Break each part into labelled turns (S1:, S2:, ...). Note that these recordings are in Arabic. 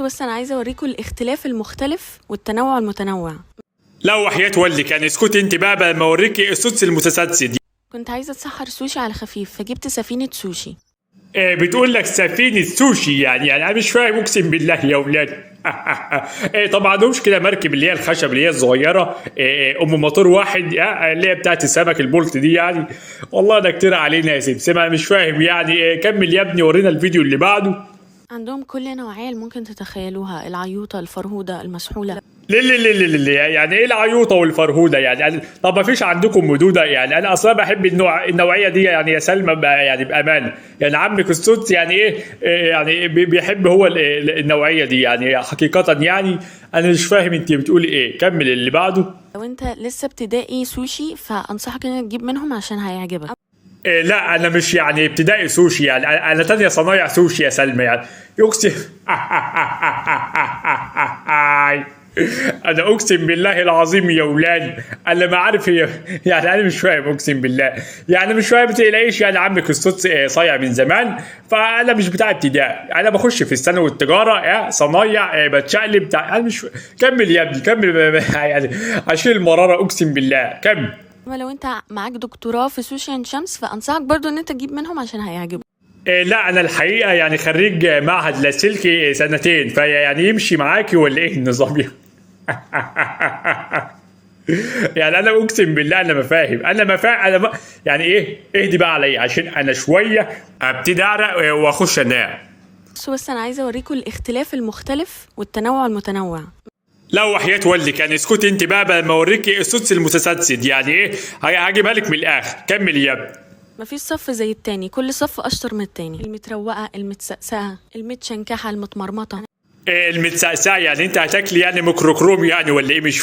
S1: بس أنا عايزة أوريكم الاختلاف المختلف والتنوع المتنوع.
S2: لا وحياة والدك يعني اسكتي انت بقى لما اوريكي السوتس المتسدس دي.
S1: كنت عايزة أتسحر سوشي على خفيف فجبت سفينة سوشي.
S2: بتقول لك سفينة سوشي يعني انا مش فاهم اقسم بالله يا ولاد. طبعا عندهمش كده مركب اللي هي الخشب اللي هي الصغيره، ام موتور واحد، اللي هي بتاعت السمك البولت دي يعني. والله ده كتير علينا يا سمسم، انا مش فاهم يعني. كمل يا ابني ورينا الفيديو اللي بعده.
S1: عندهم كل نوعية اللي ممكن تتخيلوها، العيوطة، الفرهودة، المسحولة.
S2: ليه يعني ايه العيوطه والفرهوده يعني طب ما فيش عندكم مدوده يعني؟ انا اصلا بحب النوعيه دي يعني يا سلمى يعني بامان يعني. عمك السدس يعني ايه يعني بيحب هو النوعيه دي يعني حقيقه يعني. انا مش فاهم انت بتقولي ايه. كمل اللي بعده.
S1: لو انت لسه ابتدائي سوشي فانصحك انك تجيب منهم عشان هيعجبك.
S2: لا انا مش يعني ابتدائي سوشي يعني، انا تانية صنايع سوشي يا سلمى يعني. يقسم انا اقسم بالله العظيم يا ولاد انا ما عارف يعني انا مش فاهم اقسم بالله يعني مش فاهم. تلاقيش يعني عمك الصوت صايع من زمان، فانا مش بتاع ابتدائي، انا بخش في الثانوي والتجاره صنايع بتشقلب بتاع. انا مش كمل يا ابني كمل يعني عشان المراره اقسم بالله. كمل.
S1: اما لو انت معاك دكتوراه في سوشي عين شمس فانصحك برضو ان انت تجيب منهم عشان هيعجبك.
S2: لا انا الحقيقه يعني خريج معهد لاسلكي سنتين، فيعني يمشي معاكي ولا ايه النظام؟ يعني انا اقسم بالله انا ما فاهم يعني ايه. اهدي بقى عليا عشان انا شويه ابتدي اعرق واخش انام.
S1: بس انا عايزه اوريكم الاختلاف المختلف والتنوع المتنوع.
S2: لا وحياة والدك يعني اسكتي انت بقى لما اوريكي السدس المتسدس يعني ايه. هجيبها لك من الاخر. كمل يا ابني.
S1: مفيش صف زي التاني، كل صف اشطر من التاني، المتروقه، المتسقسقه، المتشنكحه، المتمرمطه.
S2: المتسقسقه يعني انت هتاكلي يعني ميكروكروم يعني ولا ايه؟ مش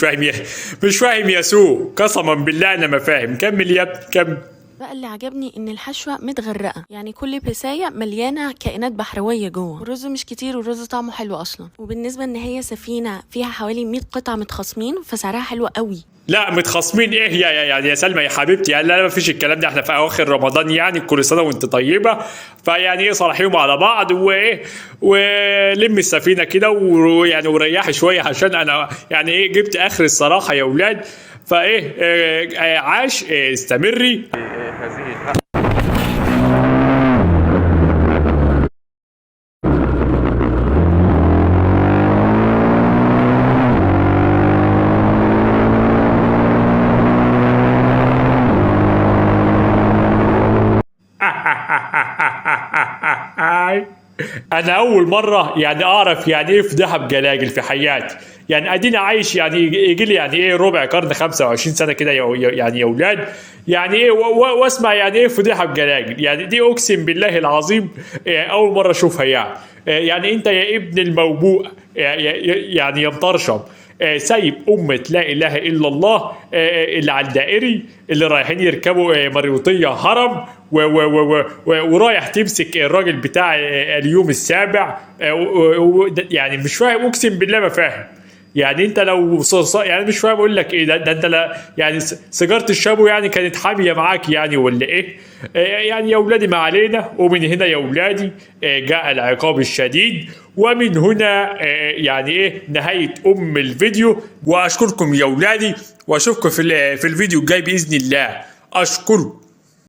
S2: فاهم يا سو، قسما بالله انا ما فاهم. كمل يا ابني كمل.
S1: بقى اللي عجبني ان الحشوه متغرقه، يعني كل بسايه مليانه كائنات بحريه جوه، والرز مش كتير والرز طعمه حلو اصلا. وبالنسبه ان هي سفينه فيها حوالي 100 قطعه متخاصمين فسعرها حلو قوي.
S2: لا متخاصمين ايه يعني يا سلمى يا حبيبتي يعني؟ لا ما فيش الكلام ده، احنا في اواخر رمضان يعني، كل سنه وانت طيبه. فيعني ايه صالحيهم على بعض وايه ولم السفينه كده ويعني وريحي شويه عشان انا يعني ايه جبت اخر الصراحه يا اولاد. فايه عاش استمري هذه. انا اول مره يعني اعرف يعني ايه فضيحه بجلاجل في حياتي يعني. ادينا عايش يعني يجي لي يعني ايه ربع قرن 25 سنه كده يعني يا اولاد يعني ايه واسمع يعني ايه فضيحه بجلاجل يعني. دي اقسم بالله العظيم اول مره اشوفها يعني انت يا ابن الموبوء يعني يا مطرشم سايب أمة لا إله إلا الله اللي على الدائري اللي رايحين يركبوا مريوطية هرم ورايح تمسك الراجل بتاع اليوم السابع. يعني مش فاهم أقسم بالله ما فاهم يعني. انت لو يعني مش فاهم اقول لك ايه ده انت لا يعني سيجاره الشابو يعني كانت حاميه معاك يعني ولا ايه؟ يعني يا اولادي ما علينا. ومن هنا يا اولادي جاء العقاب الشديد، ومن هنا يعني ايه نهايه الفيديو. واشكركم يا اولادي واشوفكم في الفيديو الجاي باذن الله. اشكركم.